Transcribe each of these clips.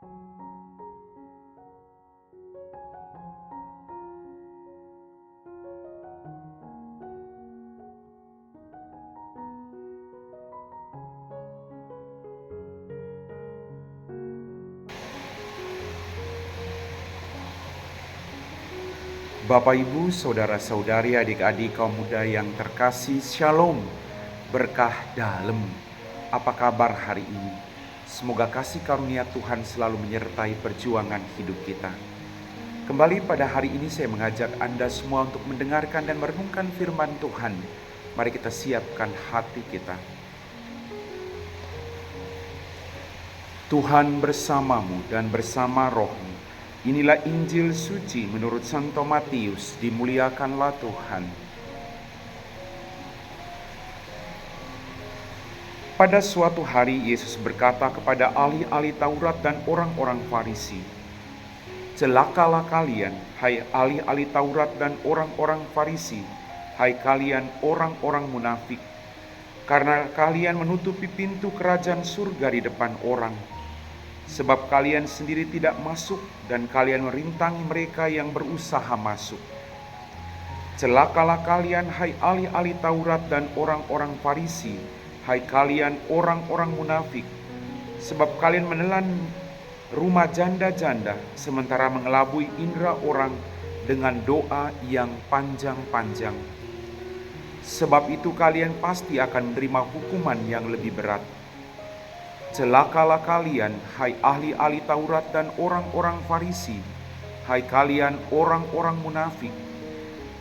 Bapak, Ibu, Saudara-saudari, adik-adik kaum muda yang terkasih, Shalom, berkah dalam. Apa kabar hari ini? Semoga kasih karunia Tuhan selalu menyertai perjuangan hidup kita. Kembali pada hari ini saya mengajak Anda semua untuk mendengarkan dan merenungkan firman Tuhan. Mari kita siapkan hati kita. Tuhan bersamamu dan bersama rohmu. Inilah Injil suci menurut Santo Matius, dimuliakanlah Tuhan. Pada suatu hari Yesus berkata kepada ahli-ahli Taurat dan orang-orang Farisi, "Celakalah kalian, hai ahli-ahli Taurat dan orang-orang Farisi, hai kalian orang-orang munafik, karena kalian menutupi pintu kerajaan surga di depan orang. Sebab kalian sendiri tidak masuk dan kalian merintangi mereka yang berusaha masuk. Celakalah kalian, hai ahli-ahli Taurat dan orang-orang Farisi, hai kalian orang-orang munafik, sebab kalian menelan rumah janda-janda sementara mengelabui indera orang dengan doa yang panjang-panjang. Sebab itu kalian pasti akan menerima hukuman yang lebih berat. Celakalah kalian, hai ahli-ahli Taurat dan orang-orang Farisi, hai kalian orang-orang munafik,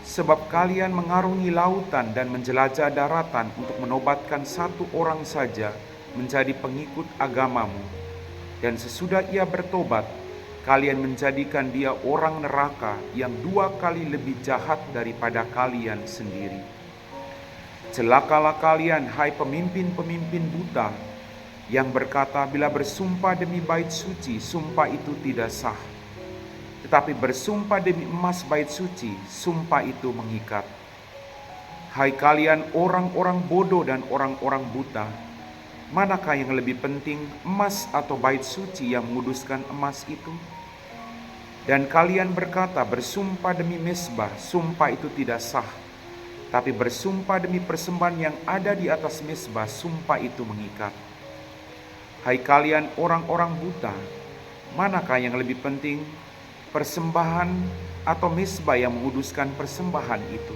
sebab kalian mengarungi lautan dan menjelajah daratan untuk menobatkan satu orang saja menjadi pengikut agamamu. Dan sesudah ia bertobat, kalian menjadikan dia orang neraka yang 2 kali lebih jahat daripada kalian sendiri. Celakalah kalian, hai pemimpin-pemimpin buta, yang berkata bila bersumpah demi bait suci, sumpah itu tidak sah. Tetapi bersumpah demi emas bait suci, sumpah itu mengikat. Hai kalian orang-orang bodoh dan orang-orang buta, manakah yang lebih penting, emas atau bait suci yang menguduskan emas itu? Dan kalian berkata bersumpah demi mezbah, sumpah itu tidak sah. Tapi bersumpah demi persembahan yang ada di atas mezbah, sumpah itu mengikat. Hai kalian orang-orang buta, manakah yang lebih penting, persembahan atau mezbah yang menguduskan persembahan itu?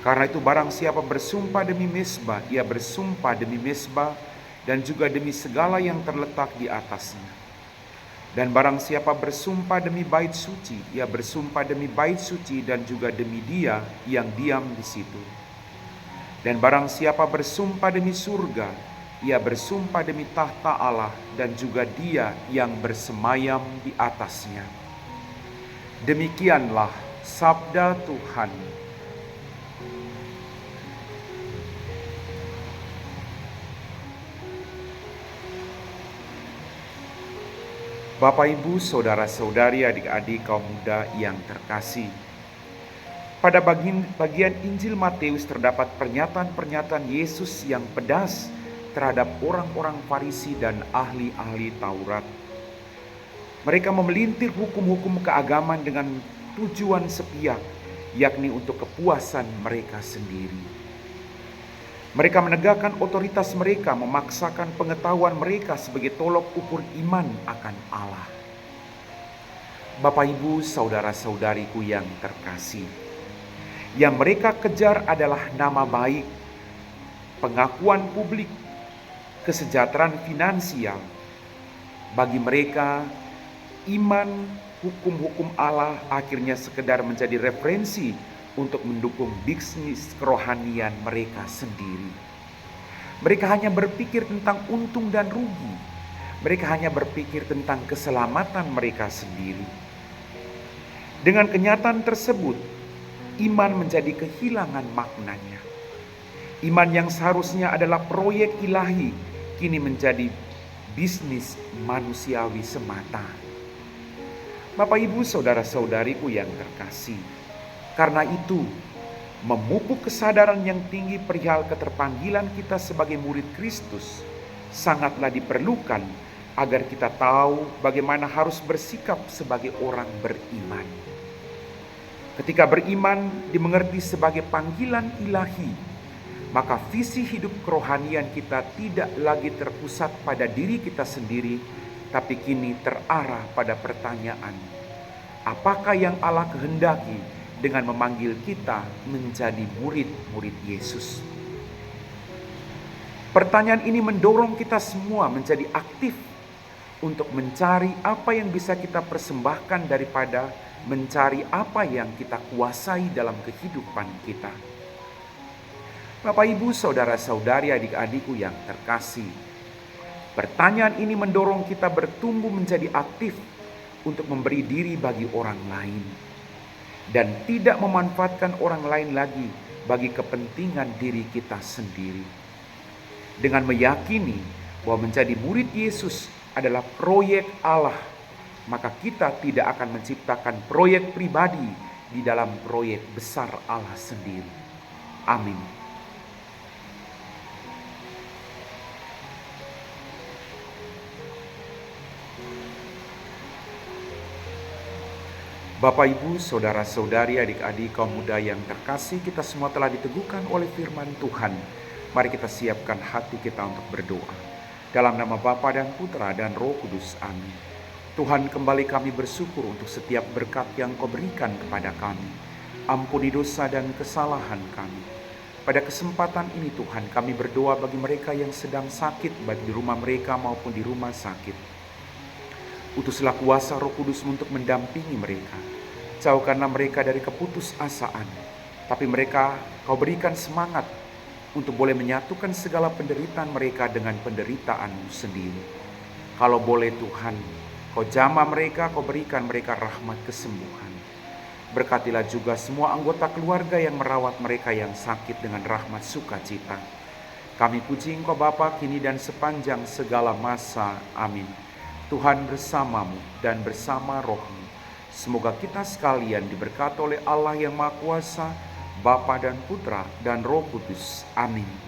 Karena itu barang siapa bersumpah demi mezbah, ia bersumpah demi mezbah dan juga demi segala yang terletak di atasnya. Dan barang siapa bersumpah demi bait suci, ia bersumpah demi bait suci dan juga demi dia yang diam di situ. Dan barang siapa bersumpah demi surga, ia bersumpah demi tahta Allah dan juga dia yang bersemayam di atasnya. Demikianlah sabda Tuhan. Bapak, Ibu, Saudara-saudari, adik-adik kaum muda yang terkasih. Pada bagian Injil Matius terdapat pernyataan-pernyataan Yesus yang pedas terhadap orang-orang Farisi dan ahli-ahli Taurat. Mereka memelintir hukum-hukum keagamaan dengan tujuan sepihak, yakni untuk kepuasan mereka sendiri. Mereka menegakkan otoritas mereka, memaksakan pengetahuan mereka sebagai tolok ukur iman akan Allah. Bapak, Ibu, saudara-saudariku yang terkasih, yang mereka kejar adalah nama baik, pengakuan publik, kesejahteraan finansial. Bagi mereka, iman, hukum-hukum Allah akhirnya sekedar menjadi referensi untuk mendukung bisnis kerohanian mereka sendiri. Mereka hanya berpikir tentang untung dan rugi. Mereka hanya berpikir tentang keselamatan mereka sendiri. Dengan kenyataan tersebut, iman menjadi kehilangan maknanya. Iman yang seharusnya adalah proyek ilahi, kini menjadi bisnis manusiawi semata. Bapak, Ibu, saudara-saudariku yang terkasih, karena itu memupuk kesadaran yang tinggi perihal keterpanggilan kita sebagai murid Kristus sangatlah diperlukan agar kita tahu bagaimana harus bersikap sebagai orang beriman. Ketika beriman dimengerti sebagai panggilan ilahi, maka visi hidup kerohanian kita tidak lagi terpusat pada diri kita sendiri, tapi kini terarah pada pertanyaan, apakah yang Allah kehendaki dengan memanggil kita menjadi murid-murid Yesus? Pertanyaan ini mendorong kita semua menjadi aktif untuk mencari apa yang bisa kita persembahkan daripada mencari apa yang kita kuasai dalam kehidupan kita. Bapak, Ibu, saudara-saudari, adik-adikku yang terkasih, pertanyaan ini mendorong kita bertumbuh menjadi aktif untuk memberi diri bagi orang lain dan tidak memanfaatkan orang lain lagi bagi kepentingan diri kita sendiri. Dengan meyakini bahwa menjadi murid Yesus adalah proyek Allah, maka kita tidak akan menciptakan proyek pribadi di dalam proyek besar Allah sendiri. Amin. Bapak, Ibu, saudara-saudari, adik-adik, kaum muda yang terkasih, kita semua telah diteguhkan oleh firman Tuhan. Mari kita siapkan hati kita untuk berdoa. Dalam nama Bapa dan Putra dan Roh Kudus, amin. Tuhan, kembali kami bersyukur untuk setiap berkat yang Kau berikan kepada kami. Ampuni dosa dan kesalahan kami. Pada kesempatan ini Tuhan, kami berdoa bagi mereka yang sedang sakit, baik di rumah mereka maupun di rumah sakit. Utuslah kuasa Roh Kudus untuk mendampingi mereka. Jauhkanlah mereka dari keputusasaan, tapi mereka Kau berikan semangat untuk boleh menyatukan segala penderitaan mereka dengan penderitaan-Mu sendiri. Kalau boleh Tuhan, Kau jamah mereka, Kau berikan mereka rahmat kesembuhan. Berkatilah juga semua anggota keluarga yang merawat mereka yang sakit dengan rahmat sukacita. Kami puji Engkau Bapa kini dan sepanjang segala masa. Amin. Tuhan bersamamu dan bersama rohmu. Semoga kita sekalian diberkati oleh Allah yang Maha Kuasa, Bapa dan Putra dan Roh Kudus. Amin.